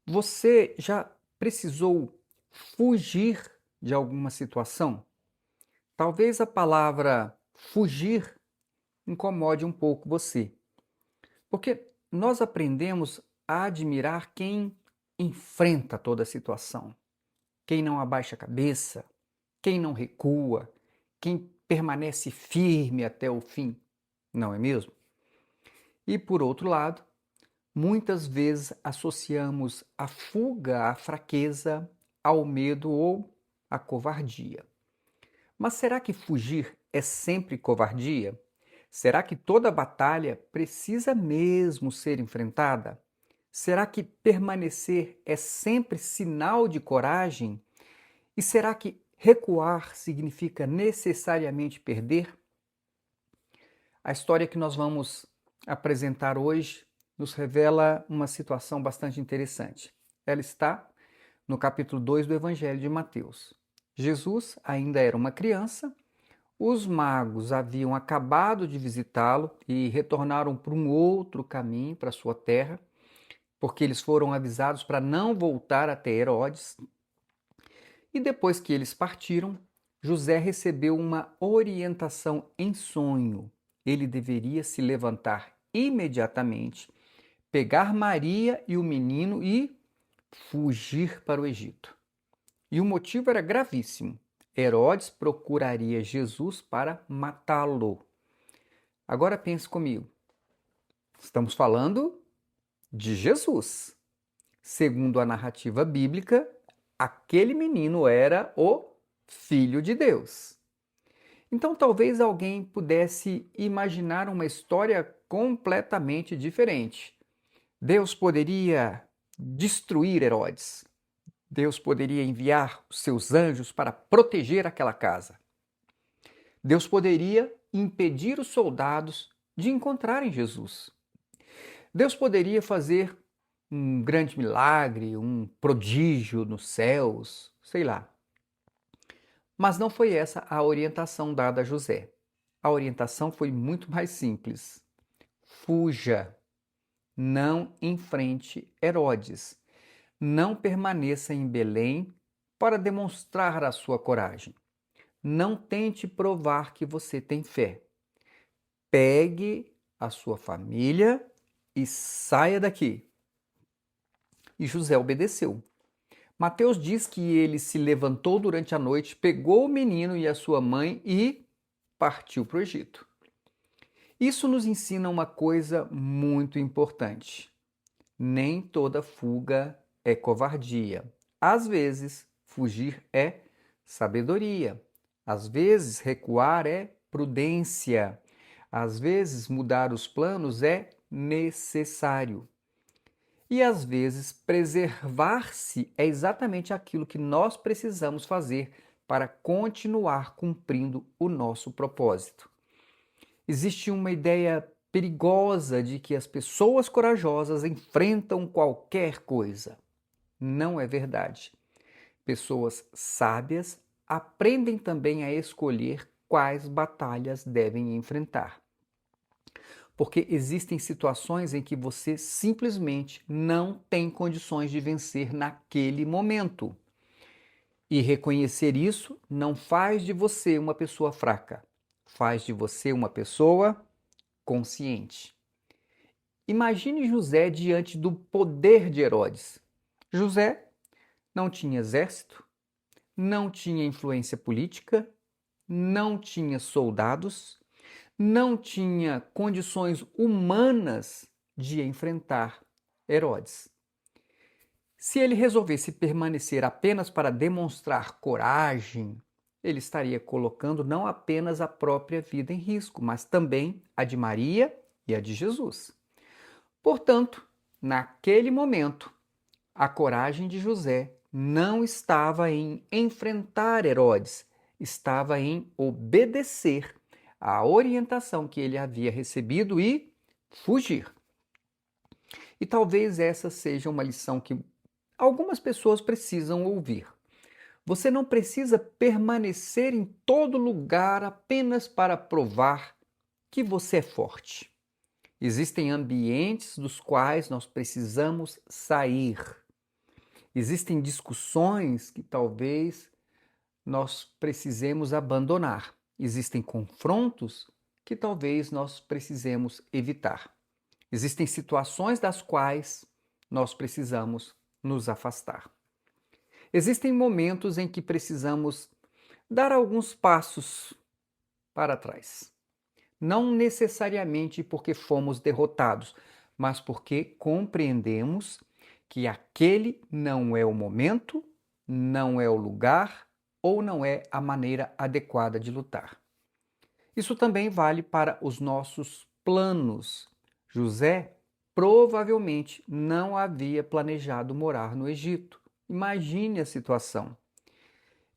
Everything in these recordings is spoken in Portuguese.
Você já precisou fugir de alguma situação? Talvez a palavra fugir incomode um pouco você, porque nós aprendemos a admirar quem enfrenta toda a situação, quem não abaixa a cabeça, quem não recua, quem permanece firme até o fim, não é mesmo? E por outro lado, muitas vezes associamos a fuga à fraqueza, ao medo ou à covardia. Mas será que fugir é sempre covardia? Será que toda batalha precisa mesmo ser enfrentada? Será que permanecer é sempre sinal de coragem? E será que recuar significa necessariamente perder? A história que nós vamos apresentar hoje nos revela uma situação bastante interessante. Ela está no capítulo 2 do Evangelho de Mateus. Jesus ainda era uma criança, os magos haviam acabado de visitá-lo e retornaram por um outro caminho para sua terra, porque eles foram avisados para não voltar até Herodes. E depois que eles partiram, José recebeu uma orientação em sonho. Ele deveria se levantar imediatamente, pegar Maria e o menino e fugir para o Egito. E o motivo era gravíssimo. Herodes procuraria Jesus para matá-lo. Agora pense comigo. Estamos falando de Jesus. Segundo a narrativa bíblica, aquele menino era o Filho de Deus. Então talvez alguém pudesse imaginar uma história completamente diferente. Deus poderia destruir Herodes. Deus poderia enviar os seus anjos para proteger aquela casa. Deus poderia impedir os soldados de encontrarem Jesus. Deus poderia fazer um grande milagre, um prodígio nos céus, sei lá. Mas não foi essa a orientação dada a José. A orientação foi muito mais simples. Fuja, não enfrente Herodes. Não permaneça em Belém para demonstrar a sua coragem. Não tente provar que você tem fé. Pegue a sua família e saia daqui. E José obedeceu. Mateus diz que ele se levantou durante a noite, pegou o menino e a sua mãe e partiu para o Egito. Isso nos ensina uma coisa muito importante. Nem toda fuga é covardia. Às vezes, fugir é sabedoria. Às vezes, recuar é prudência. Às vezes, mudar os planos é necessário. E às vezes, preservar-se é exatamente aquilo que nós precisamos fazer para continuar cumprindo o nosso propósito. Existe uma ideia perigosa de que as pessoas corajosas enfrentam qualquer coisa. Não é verdade. Pessoas sábias aprendem também a escolher quais batalhas devem enfrentar. Porque existem situações em que você simplesmente não tem condições de vencer naquele momento. E reconhecer isso não faz de você uma pessoa fraca, faz de você uma pessoa consciente. Imagine José diante do poder de Herodes. José não tinha exército, não tinha influência política, não tinha soldados, não tinha condições humanas de enfrentar Herodes. Se ele resolvesse permanecer apenas para demonstrar coragem, ele estaria colocando não apenas a própria vida em risco, mas também a de Maria e a de Jesus. Portanto, naquele momento, a coragem de José não estava em enfrentar Herodes, estava em obedecer à orientação que ele havia recebido e fugir. E talvez essa seja uma lição que algumas pessoas precisam ouvir. Você não precisa permanecer em todo lugar apenas para provar que você é forte. Existem ambientes dos quais nós precisamos sair. Existem discussões que talvez nós precisemos abandonar. Existem confrontos que talvez nós precisemos evitar. Existem situações das quais nós precisamos nos afastar. Existem momentos em que precisamos dar alguns passos para trás. Não necessariamente porque fomos derrotados, mas porque compreendemos que aquele não é o momento, não é o lugar ou não é a maneira adequada de lutar. Isso também vale para os nossos planos. José provavelmente não havia planejado morar no Egito. Imagine a situação.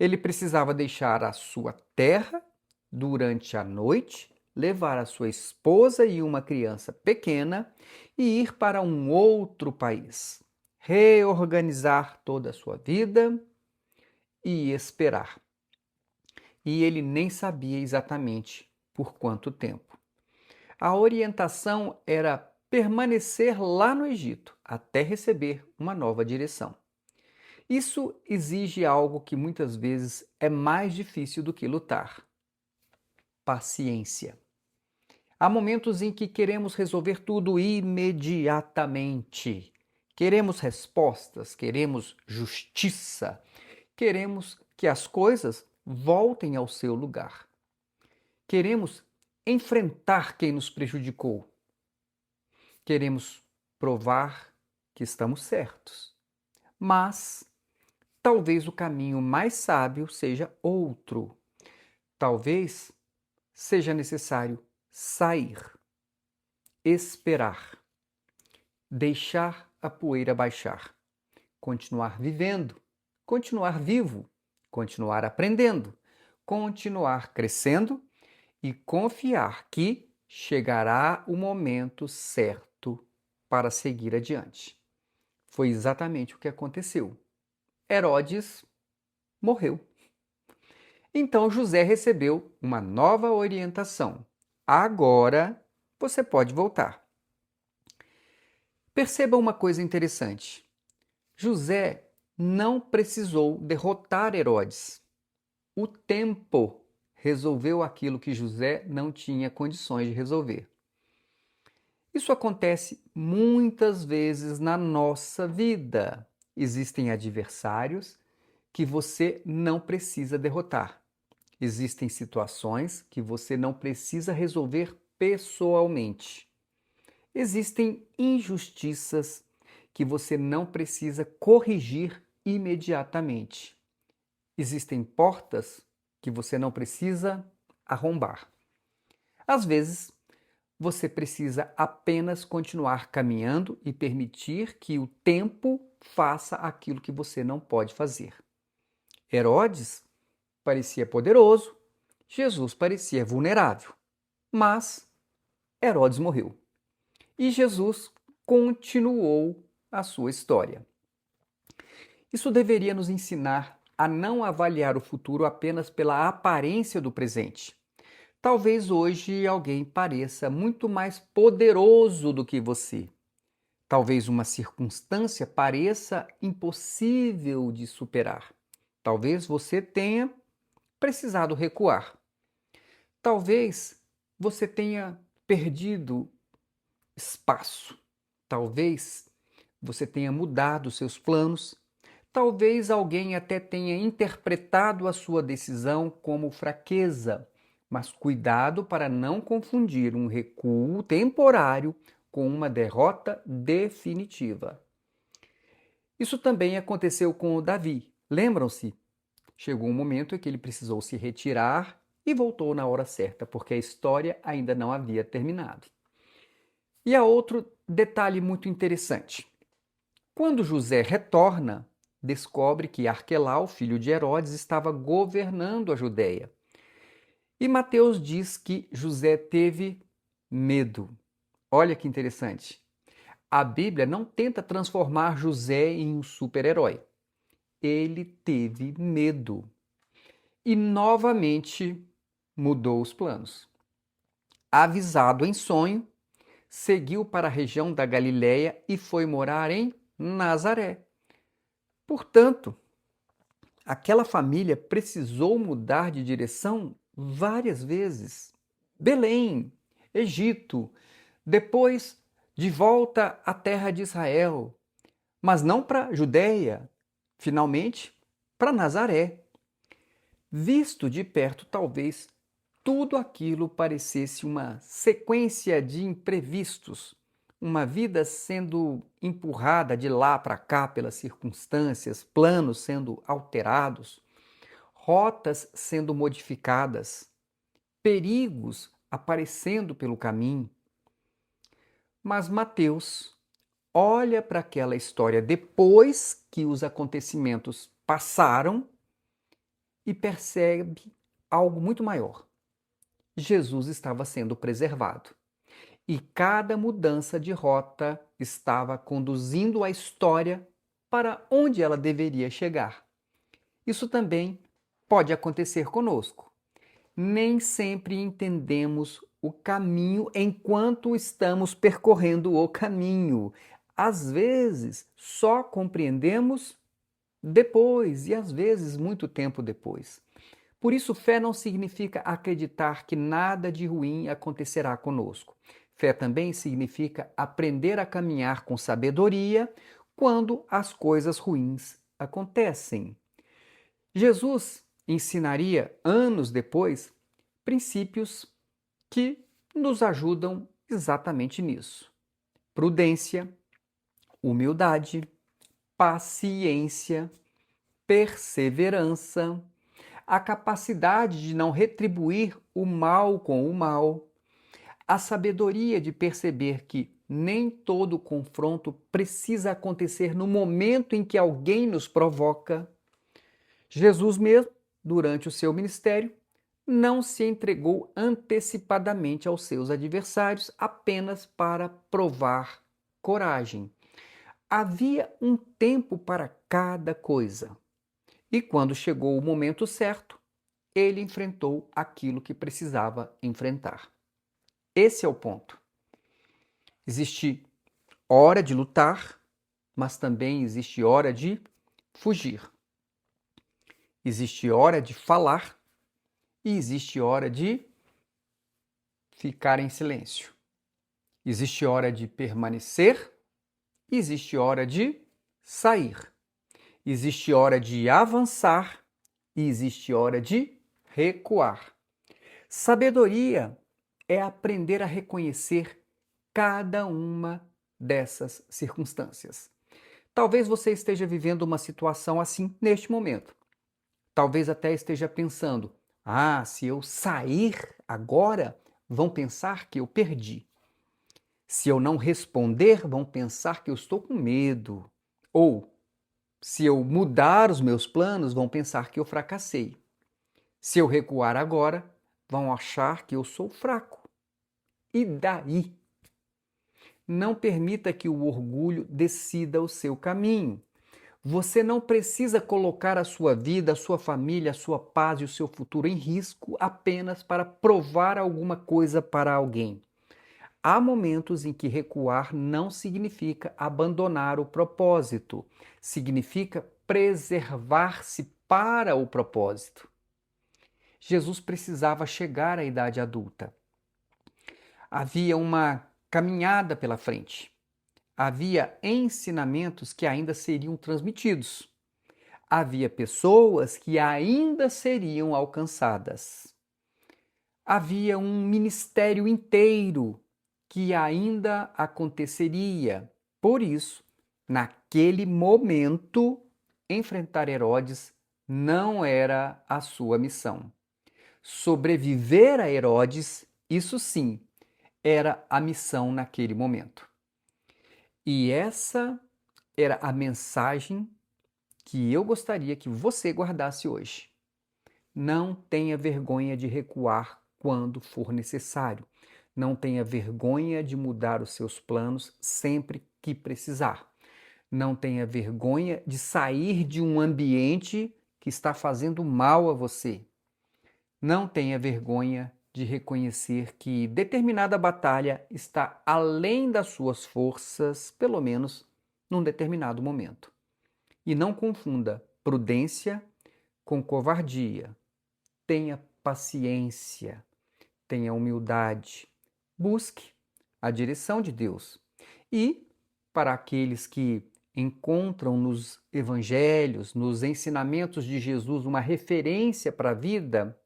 Ele precisava deixar a sua terra durante a noite, levar a sua esposa e uma criança pequena e ir para um outro país, reorganizar toda a sua vida e esperar. E ele nem sabia exatamente por quanto tempo. A orientação era permanecer lá no Egito até receber uma nova direção. Isso exige algo que muitas vezes é mais difícil do que lutar: paciência. Há momentos em que queremos resolver tudo imediatamente. Queremos respostas, queremos justiça, queremos que as coisas voltem ao seu lugar. Queremos enfrentar quem nos prejudicou. Queremos provar que estamos certos. Mas talvez o caminho mais sábio seja outro. Talvez seja necessário sair, esperar, deixar a poeira baixar, continuar vivendo, continuar vivo, continuar aprendendo, continuar crescendo e confiar que chegará o momento certo para seguir adiante. Foi exatamente o que aconteceu. Herodes morreu. Então José recebeu uma nova orientação. Agora você pode voltar. Perceba uma coisa interessante. José não precisou derrotar Herodes. O tempo resolveu aquilo que José não tinha condições de resolver. Isso acontece muitas vezes na nossa vida. Existem adversários que você não precisa derrotar. Existem situações que você não precisa resolver pessoalmente. Existem injustiças que você não precisa corrigir imediatamente. Existem portas que você não precisa arrombar. Às vezes, você precisa apenas continuar caminhando e permitir que o tempo faça aquilo que você não pode fazer. Herodes parecia poderoso, Jesus parecia vulnerável, mas Herodes morreu. E Jesus continuou a sua história. Isso deveria nos ensinar a não avaliar o futuro apenas pela aparência do presente. Talvez hoje alguém pareça muito mais poderoso do que você. Talvez uma circunstância pareça impossível de superar. Talvez você tenha precisado recuar. Talvez você tenha perdido espaço. Talvez você tenha mudado seus planos. Talvez alguém até tenha interpretado a sua decisão como fraqueza. Mas cuidado para não confundir um recuo temporário com uma derrota definitiva. Isso também aconteceu com o Davi. Lembram-se? Chegou um momento em que ele precisou se retirar e voltou na hora certa, porque a história ainda não havia terminado. E há outro detalhe muito interessante. Quando José retorna, descobre que Arquelau, filho de Herodes, estava governando a Judéia. E Mateus diz que José teve medo. Olha que interessante. A Bíblia não tenta transformar José em um super-herói. Ele teve medo. E novamente mudou os planos. Avisado em sonho, seguiu para a região da Galiléia e foi morar em Nazaré. Portanto, aquela família precisou mudar de direção várias vezes. Belém, Egito, depois de volta à terra de Israel, mas não para Judéia, finalmente para Nazaré. Visto de perto, talvez tudo aquilo parecesse uma sequência de imprevistos, uma vida sendo empurrada de lá para cá pelas circunstâncias, planos sendo alterados, rotas sendo modificadas, perigos aparecendo pelo caminho. Mas Mateus olha para aquela história depois que os acontecimentos passaram e percebe algo muito maior. Jesus estava sendo preservado e cada mudança de rota estava conduzindo a história para onde ela deveria chegar. Isso também pode acontecer conosco. Nem sempre entendemos o caminho enquanto estamos percorrendo o caminho. Às vezes, só compreendemos depois e às vezes muito tempo depois. Por isso, fé não significa acreditar que nada de ruim acontecerá conosco. Fé também significa aprender a caminhar com sabedoria quando as coisas ruins acontecem. Jesus ensinaria, anos depois, princípios que nos ajudam exatamente nisso: prudência, humildade, paciência, perseverança, a capacidade de não retribuir o mal com o mal, a sabedoria de perceber que nem todo confronto precisa acontecer no momento em que alguém nos provoca. Jesus mesmo, durante o seu ministério, não se entregou antecipadamente aos seus adversários apenas para provar coragem. Havia um tempo para cada coisa. E quando chegou o momento certo, ele enfrentou aquilo que precisava enfrentar. Esse é o ponto. Existe hora de lutar, mas também existe hora de fugir. Existe hora de falar e existe hora de ficar em silêncio. Existe hora de permanecer e existe hora de sair. Existe hora de avançar e existe hora de recuar. Sabedoria é aprender a reconhecer cada uma dessas circunstâncias. Talvez você esteja vivendo uma situação assim neste momento. Talvez até esteja pensando: se eu sair agora, vão pensar que eu perdi. Se eu não responder, vão pensar que eu estou com medo. Ou, se eu mudar os meus planos, vão pensar que eu fracassei. Se eu recuar agora, vão achar que eu sou fraco. E daí? Não permita que o orgulho decida o seu caminho. Você não precisa colocar a sua vida, a sua família, a sua paz e o seu futuro em risco apenas para provar alguma coisa para alguém. Há momentos em que recuar não significa abandonar o propósito, significa preservar-se para o propósito. Jesus precisava chegar à idade adulta. Havia uma caminhada pela frente. Havia ensinamentos que ainda seriam transmitidos. Havia pessoas que ainda seriam alcançadas. Havia um ministério inteiro que ainda aconteceria. Por isso, naquele momento, enfrentar Herodes não era a sua missão. Sobreviver a Herodes, isso sim, era a missão naquele momento. E essa era a mensagem que eu gostaria que você guardasse hoje. Não tenha vergonha de recuar quando for necessário. Não tenha vergonha de mudar os seus planos sempre que precisar. Não tenha vergonha de sair de um ambiente que está fazendo mal a você. Não tenha vergonha de reconhecer que determinada batalha está além das suas forças, pelo menos num determinado momento. E não confunda prudência com covardia. Tenha paciência, tenha humildade, busque a direção de Deus. E para aqueles que encontram nos evangelhos, nos ensinamentos de Jesus, uma referência para a vida,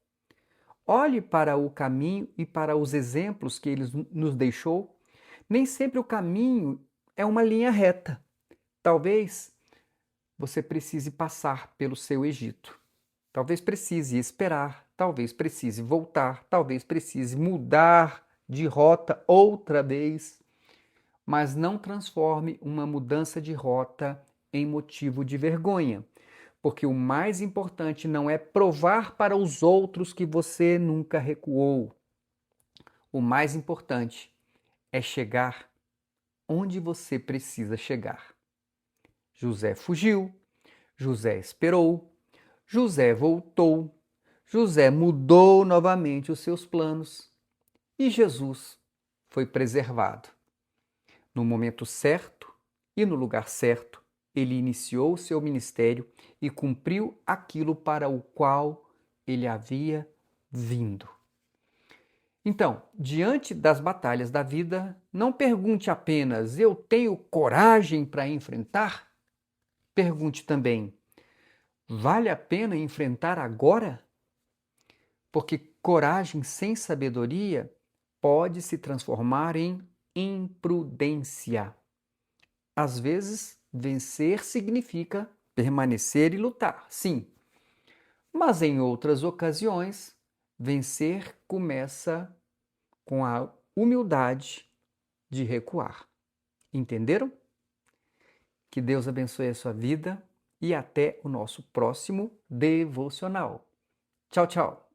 olhe para o caminho e para os exemplos que ele nos deixou. Nem sempre o caminho é uma linha reta. Talvez você precise passar pelo seu Egito. Talvez precise esperar, talvez precise voltar, talvez precise mudar de rota outra vez, mas não transforme uma mudança de rota em motivo de vergonha, porque o mais importante não é provar para os outros que você nunca recuou. O mais importante é chegar onde você precisa chegar. José fugiu, José esperou, José voltou, José mudou novamente os seus planos e Jesus foi preservado. No momento certo e no lugar certo, ele iniciou seu ministério e cumpriu aquilo para o qual ele havia vindo. Então, diante das batalhas da vida, não pergunte apenas: eu tenho coragem para enfrentar? Pergunte também: vale a pena enfrentar agora? Porque coragem sem sabedoria pode se transformar em imprudência. Às vezes, vencer significa permanecer e lutar, sim. Mas em outras ocasiões, vencer começa com a humildade de recuar. Entenderam? Que Deus abençoe a sua vida e até o nosso próximo devocional. Tchau, tchau!